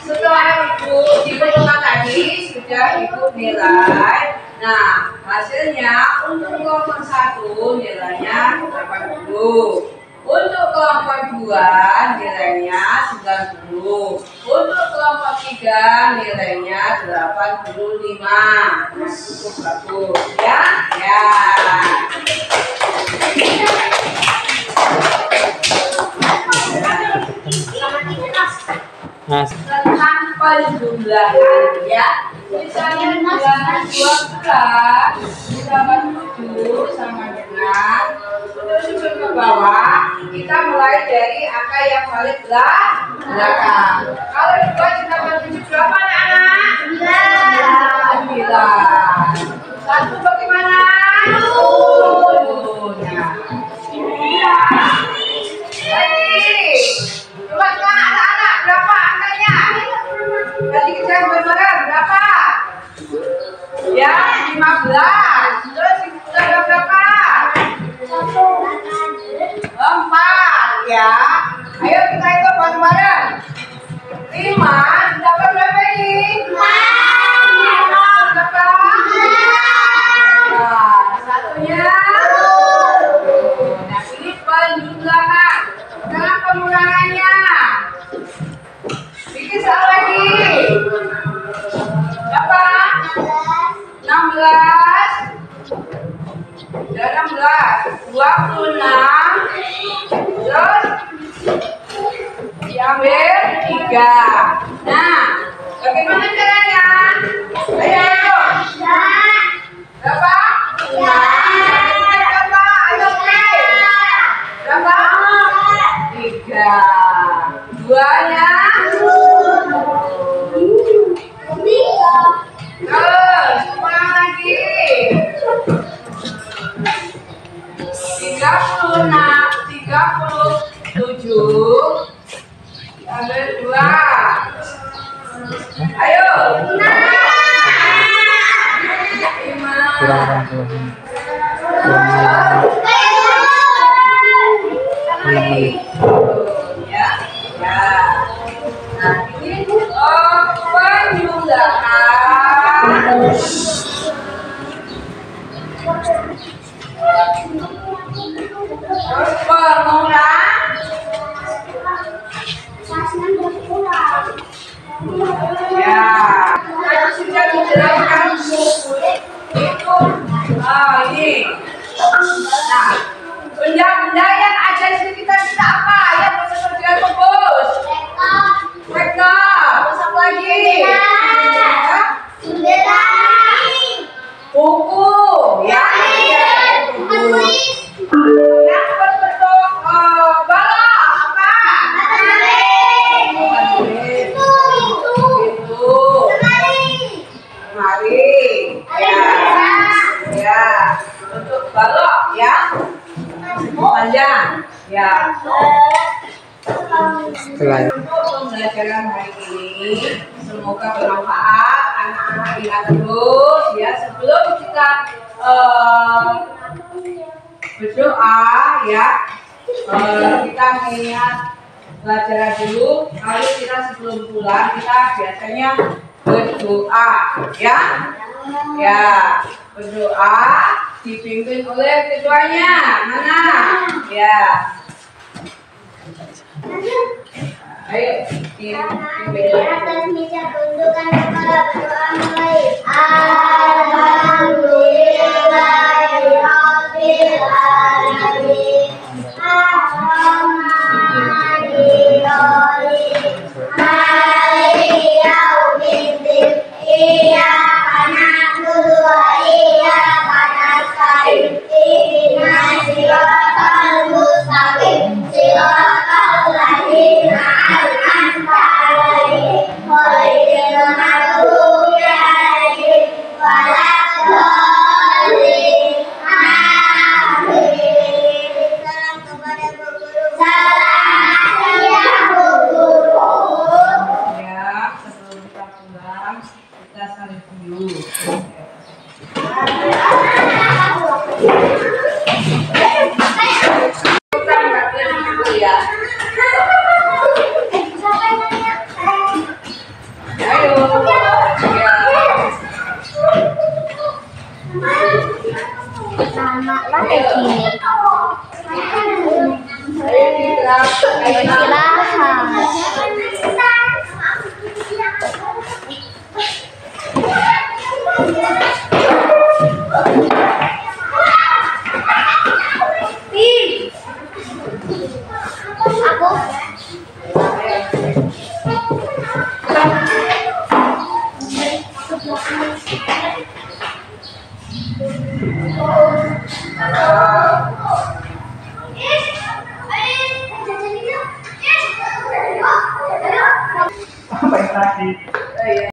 Setelah itu diperlukan tadi sudah ikut nilai. Nah hasilnya untuk kelompok 1 nilainya 80, untuk kelompok 2 nilainya 90, untuk kelompok 3 nilainya 85. Cukup bagus ya ya. Tentang penjumlahan ya. Misalnya bilangan 12 ditambah 7 sama dengan susun ke bawah. Kita mulai dari angka yang paling belakang. Kalau 2 ditambah 7 berapa anak-anak? 9. 1 bagaimana? 1. Nah. Lagi. Coba anak-anak berapa angkanya? Tadi kita bareng-bareng berapa? Ya, 15. Terus ada berapa? 4 ya. Ayo kita hitung bareng-bareng. 5 ditambah berapa ini? 5 berapa? Nah, satunya. Nah, ini penjumlahan. Sekarang pengurangannya. Bikin satu lagi. Berapa? 16. Dan 16. 26. Terus diambil 3. Nah, bagaimana caranya? Ayo. Berapa? 5. Berapa? Ayo mulai. Berapa? 3. 2-nya? Terus, ulang lagi. 37 ambil 2. Ayo. 5. Ya. Nah, ini penjumlahan. Terus pengurangan. Ya, tadi sudah dijelaskan itu. Ini. Nah, benda-benda yang ada di sekitar kita apa? Yang bersifat dengan tembus. Vektor. Terus apa lagi? Buku. Ya. Buku. Yang berbentuk balok apa? Lemari. Ya. Bentuk balok ya. Panjang. Ya. Untuk pembelajaran hari ini semoga bermanfaat. Anak-anak ingat terus ya sebelum kita berdoa ya, kita mengingat pelajaran dulu. Lalu kita sebelum pulang kita biasanya berdoa ya. Ya, berdoa dipimpin oleh ketuanya. Mana? Ya. Ayo, dipimpin. Atas meja tundukkan kepala berdoa mulai. Alhamdulillahirabbil alamin. Ar-Rahmanir-Rahim. Maliki yaumiddin. Iyyaka na'budu wa iyyaka nasta'in. Ihdinas siratal mustaqim. Siratal ladzina an'amta 'alaihim ghairil maghdubi 'alaihim waladdallin. Amin. Salam kepada Bu Guru. Salam ya Bu Guru. Ya, sebelum kita pulang kita saling dulu. Kita nggak dulu ya. Ayo. Ya. Sama lah kayak gini. Ayo Istirahat. Aku Apa yang tadi?